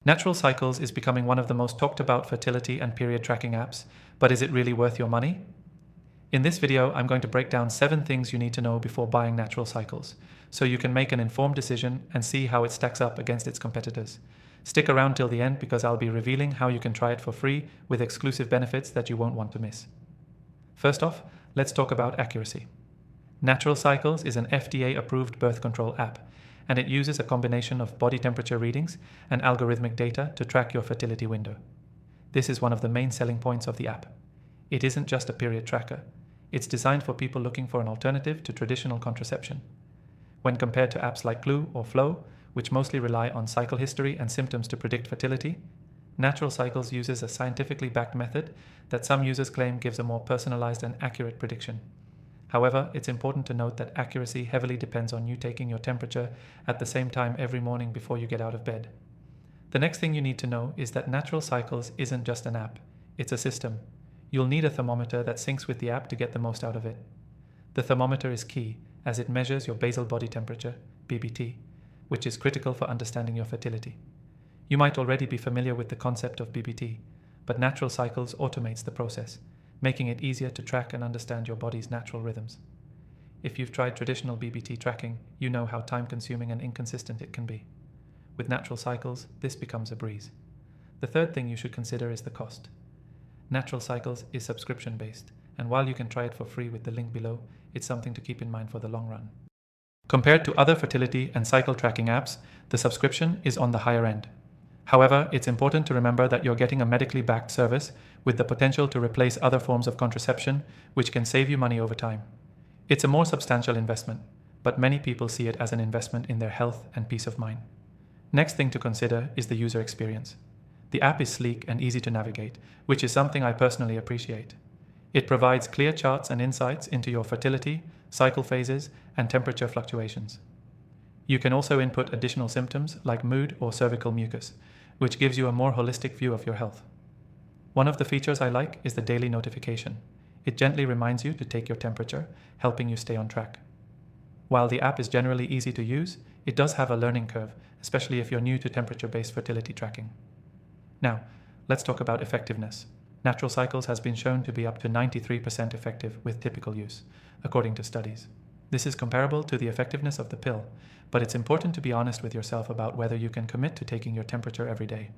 Natural Cycles is becoming one of the most talked about fertility and period tracking apps, but is it really worth your money? In this video, I'm going to break down 7 things you need to know before buying Natural Cycles, so you can make an informed decision and see how it stacks up against its competitors. Stick around till the end because I'll be revealing how you can try it for free with exclusive benefits that you won't want to miss. First off, let's talk about accuracy. Natural Cycles is an FDA-approved birth control app, and it uses a combination of body temperature readings and algorithmic data to track your fertility window. This is one of the main selling points of the app. It isn't just a period tracker. It's designed for people looking for an alternative to traditional contraception. When compared to apps like Clue or Flow, which mostly rely on cycle history and symptoms to predict fertility, Natural Cycles uses a scientifically backed method that some users claim gives a more personalized and accurate prediction. However, it's important to note that accuracy heavily depends on you taking your temperature at the same time every morning before you get out of bed. The next thing you need to know is that Natural Cycles isn't just an app, it's a system. You'll need a thermometer that syncs with the app to get the most out of it. The thermometer is key as it measures your basal body temperature, BBT, which is critical for understanding your fertility. You might already be familiar with the concept of BBT, but Natural Cycles automates the process, making it easier to track and understand your body's natural rhythms. If you've tried traditional BBT tracking, you know how time-consuming and inconsistent it can be. With Natural Cycles, this becomes a breeze. The third thing you should consider is the cost. Natural Cycles is subscription-based, and while you can try it for free with the link below, it's something to keep in mind for the long run. Compared to other fertility and cycle tracking apps, the subscription is on the higher end. However, it's important to remember that you're getting a medically backed service with the potential to replace other forms of contraception, which can save you money over time. It's a more substantial investment, but many people see it as an investment in their health and peace of mind. Next thing to consider is the user experience. The app is sleek and easy to navigate, which is something I personally appreciate. It provides clear charts and insights into your fertility, cycle phases, and temperature fluctuations. You can also input additional symptoms like mood or cervical mucus, which gives you a more holistic view of your health. One of the features I like is the daily notification. It gently reminds you to take your temperature, helping you stay on track. While the app is generally easy to use, it does have a learning curve, especially if you're new to temperature-based fertility tracking. Now, let's talk about effectiveness. Natural Cycles has been shown to be up to 93% effective with typical use, according to studies. This is comparable to the effectiveness of the pill, but it's important to be honest with yourself about whether you can commit to taking your temperature every day.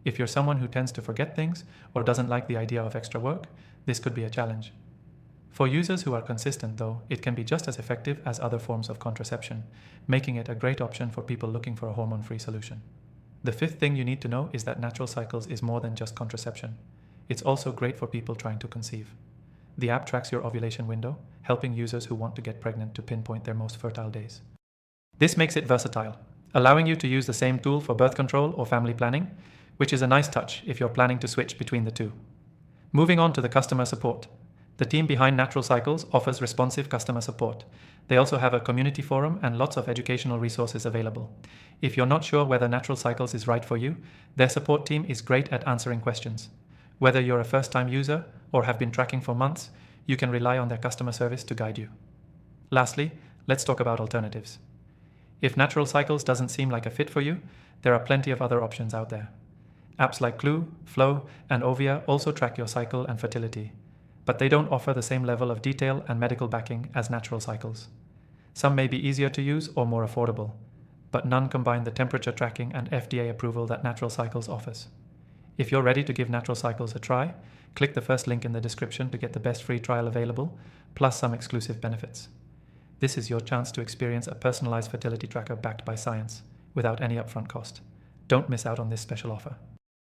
If you're someone who tends to forget things or doesn't like the idea of extra work, this could be a challenge. For users who are consistent, though, it can be just as effective as other forms of contraception, making it a great option for people looking for a hormone-free solution. The fifth thing you need to know is that Natural Cycles is more than just contraception. It's also great for people trying to conceive. The app tracks your ovulation window, helping users who want to get pregnant to pinpoint their most fertile days. This makes it versatile, allowing you to use the same tool for birth control or family planning, which is a nice touch if you're planning to switch between the two. Moving on to the customer support. The team behind Natural Cycles offers responsive customer support. They also have a community forum and lots of educational resources available. If you're not sure whether Natural Cycles is right for you, their support team is great at answering questions. Whether you're a first-time user or have been tracking for months, you can rely on their customer service to guide you. Lastly, let's talk about alternatives. If Natural Cycles doesn't seem like a fit for you, there are plenty of other options out there. Apps like Clue, Flow, and Ovia also track your cycle and fertility, but they don't offer the same level of detail and medical backing as Natural Cycles. Some may be easier to use or more affordable, but none combine the temperature tracking and FDA approval that Natural Cycles offers. If you're ready to give Natural Cycles a try, click the first link in the description to get the best free trial available, plus some exclusive benefits. This is your chance to experience a personalized fertility tracker backed by science, without any upfront cost. Don't miss out on this special offer.